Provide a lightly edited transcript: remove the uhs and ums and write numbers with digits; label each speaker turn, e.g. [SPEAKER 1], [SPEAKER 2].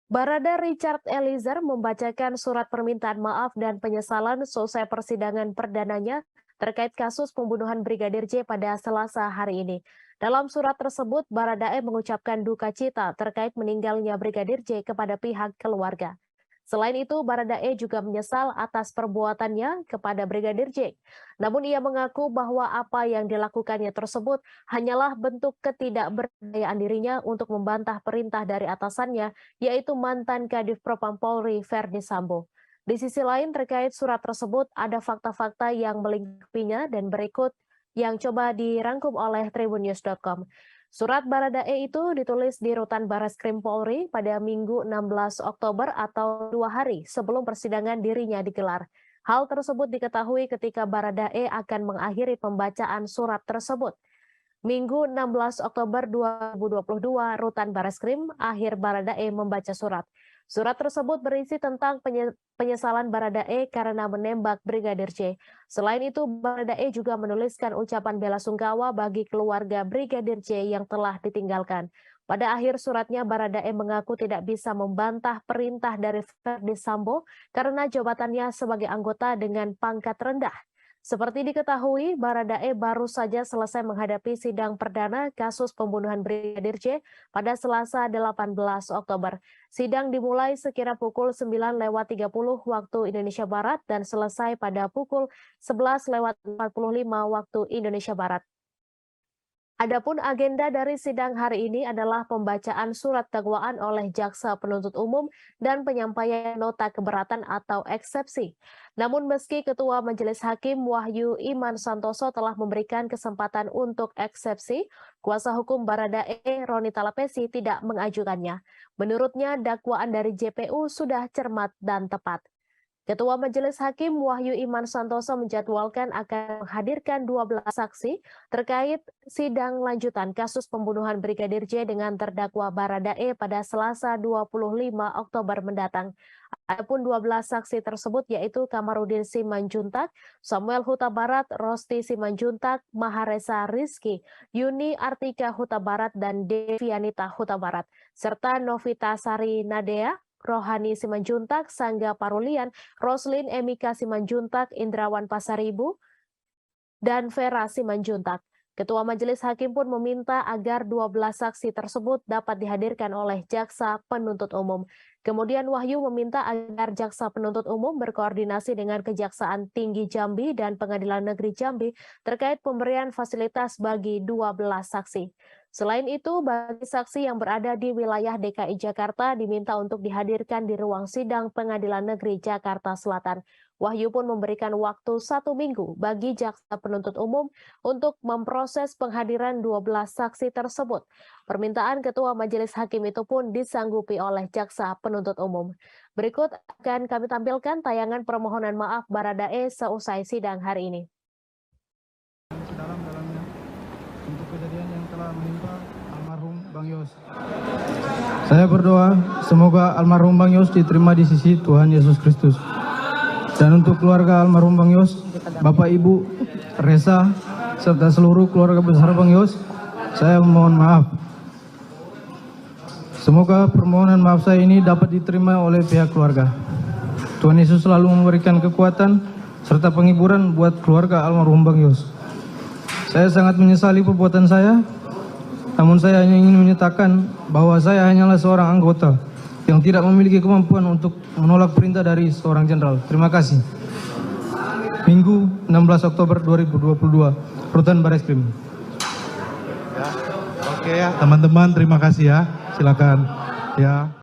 [SPEAKER 1] Barada Richard Eliezer membacakan surat permintaan maaf dan penyesalan selesai persidangan perdananya terkait kasus pembunuhan Brigadir J pada Selasa hari ini. Dalam surat tersebut, Baradae mengucapkan duka cita terkait meninggalnya Brigadir J kepada pihak keluarga. Selain itu, Baradae juga menyesal atas perbuatannya kepada Brigadir J. Namun ia mengaku bahwa apa yang dilakukannya tersebut hanyalah bentuk ketidakberdayaan dirinya untuk membantah perintah dari atasannya, yaitu mantan Kadif Propam Polri Verdi Sambo. Di sisi lain, terkait surat tersebut ada fakta-fakta yang melingkupinya dan berikut yang coba dirangkum oleh tribunnews.com. Surat Baradae itu ditulis di Rutan Barreskrim Polri pada Minggu 16 Oktober atau 2 hari sebelum persidangan dirinya digelar. Hal tersebut diketahui ketika Baradae akan mengakhiri pembacaan surat tersebut. Minggu 16 Oktober 2022, Rutan Barreskrim akhir Baradae membaca surat. Surat tersebut berisi tentang penyesalan Baradae karena menembak Brigadir J. Selain itu, Baradae juga menuliskan ucapan bela sungkawa bagi keluarga Brigadir J yang telah ditinggalkan. Pada akhir suratnya, Baradae mengaku tidak bisa membantah perintah dari Verdi Sambo karena jabatannya sebagai anggota dengan pangkat rendah. Seperti diketahui, Baradae baru saja selesai menghadapi sidang perdana kasus pembunuhan Brigadir J pada Selasa 18 Oktober. Sidang dimulai sekira pukul 9.30 waktu Indonesia Barat dan selesai pada pukul 11.45 waktu Indonesia Barat. Adapun agenda dari sidang hari ini adalah pembacaan surat dakwaan oleh jaksa penuntut umum dan penyampaian nota keberatan atau eksepsi. Namun meski Ketua Majelis Hakim Wahyu Iman Santoso telah memberikan kesempatan untuk eksepsi, kuasa hukum Baradae Roni Talapesi tidak mengajukannya. Menurutnya dakwaan dari JPU sudah cermat dan tepat. Ketua Majelis Hakim Wahyu Iman Santoso menjadwalkan akan menghadirkan 12 saksi terkait sidang lanjutan kasus pembunuhan Brigadir J dengan terdakwa Baradae pada Selasa 25 Oktober mendatang. Adapun 12 saksi tersebut yaitu Kamarudin Simanjuntak, Samuel Huta Barat, Rosti Simanjuntak, Maharesa Rizky, Yuni Artika Huta Barat, dan Devianita Huta Barat, serta Novita Sari Nadea, Rohani Simanjuntak, Sangga Parulian, Roslin Emika Simanjuntak, Indrawan Pasaribu, dan Vera Simanjuntak. Ketua Majelis Hakim pun meminta agar 12 saksi tersebut dapat dihadirkan oleh jaksa penuntut umum. Kemudian Wahyu meminta agar jaksa penuntut umum berkoordinasi dengan Kejaksaan Tinggi Jambi dan Pengadilan Negeri Jambi terkait pemberian fasilitas bagi 12 saksi. Selain itu, bagi saksi yang berada di wilayah DKI Jakarta diminta untuk dihadirkan di ruang sidang Pengadilan Negeri Jakarta Selatan. Wahyu pun memberikan waktu 1 minggu bagi jaksa penuntut umum untuk memproses penghadiran 12 saksi tersebut. Permintaan Ketua Majelis Hakim itu pun disanggupi oleh jaksa penuntut umum. Berikut akan kami tampilkan tayangan permohonan maaf Baradae seusai sidang hari ini.
[SPEAKER 2] Sedalam-dalamnya untuk kejadian yang telah menimpa almarhum Bang Yos. Saya berdoa semoga almarhum Bang Yos diterima di sisi Tuhan Yesus Kristus. Dan untuk keluarga almarhum Bang Yos, Bapak Ibu, Resa, serta seluruh keluarga besar Bang Yos, saya mohon maaf. Semoga permohonan maaf saya ini dapat diterima oleh pihak keluarga. Tuhan Yesus selalu memberikan kekuatan serta penghiburan buat keluarga almarhum Bang Yos. Saya sangat menyesali perbuatan saya, namun saya hanya ingin menyatakan bahwa saya hanyalah seorang anggota yang tidak memiliki kemampuan untuk menolak perintah dari seorang jenderal. Terima kasih. Minggu 16 Oktober 2022, Rutan Barreskrim.
[SPEAKER 3] Ya, oke ya teman-teman, terima kasih ya. Silakan. Ya.